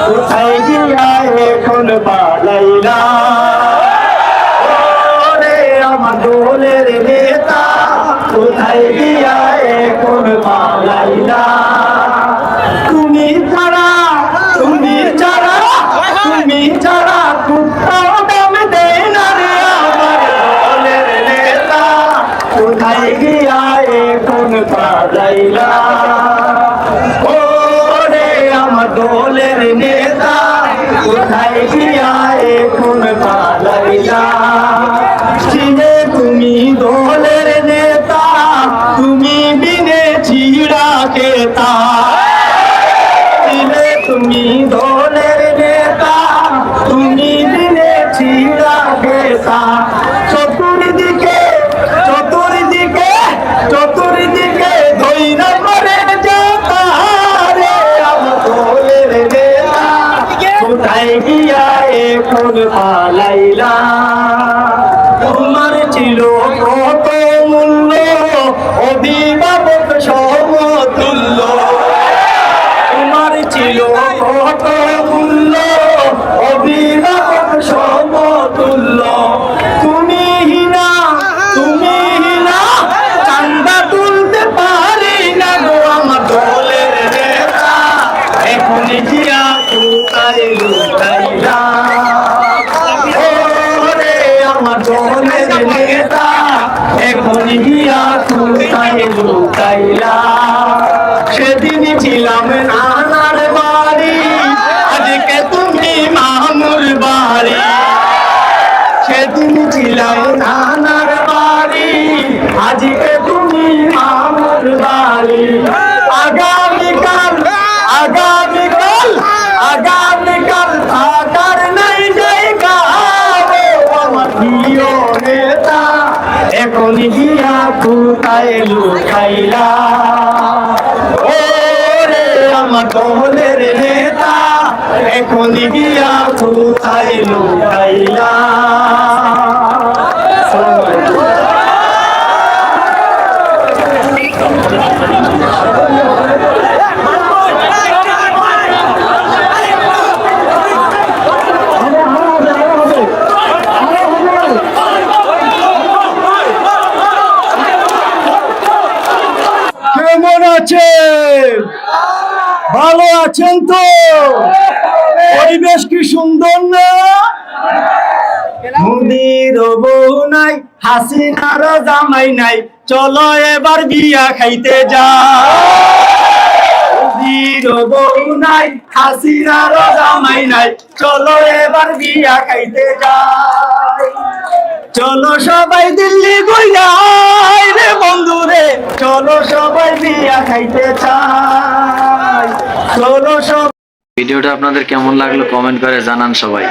কোথায় গিয়া এখন পালাইলা ওরে আমার দোলের নেতা কোথায় গিয়া এখন পালাইলা তুমি ছাড়া তুমি ছাড়া তুমি ছাড়া কুত্তাও দাম দেয় না রে আমার দোলের নেতা কোথায় গিয়া এখন পালাইলা ওরে আমার দোলের নেতা কোথায় গিয়া এখন পালাইলা চিনে তুমি দোলের নেতা তুমি বিনে চিড়া খেতা চিনে তুমি দোলের নেতা তুমি বিনে চিড়া খেতা চতুর্দিকে চতুর্দিকে চতুর্দিকে ধৈরা করে যেতা রে আমার দোলের নেতা কোথায় গিয়া এখন পালাইলা তোমার ছিল কত মূল্য অভিভাবক সমতুল্য তোমার ছিল কত মূল্য অভিভাবক সমতুল্য তুমি হিনা চান্দা তুলতে পারি না গো আমার দলের নেতা এখন গিয়া কোথায় লুকাইলা ওরে আমার দলের নেতা এখন গিয়া কোথায় লুকাইলা সেদিন ছিলাম নানার বাড়ি আজকে তুমি মামুর বাড়ি সেদিন ছিলাম নানার বাড়ি আজকে তুমি মামুর বাড়ি আগামীকাল আগামীকাল আগামীকাল থাকার নাই জায়গা আমার প্রিয় নেতা এখন গিয়া কোথায় লুকাইলা ওরে আমার দলের নেতা এখন গিয়া কোথায় লুকাইলা কেমন আছেন? ভালো আছেন তো? পরিবেশ কি সুন্দর না? মোদির বউ নাই হাসিনার জামাই নাই চলো এবার বিয়া খাইতে যাই মোদির বউ নাই হাসিনার জামাই নাই চলো এবার বিয়া খাইতে যাই চলো সবাই দিল্লি গইলাই রে বন্ধু রে চলো সবাই বিয়া খাইতে চাই চলো সব। ভিডিওটা আপনাদের কেমন লাগলো কমেন্ট করে জানান সবাই।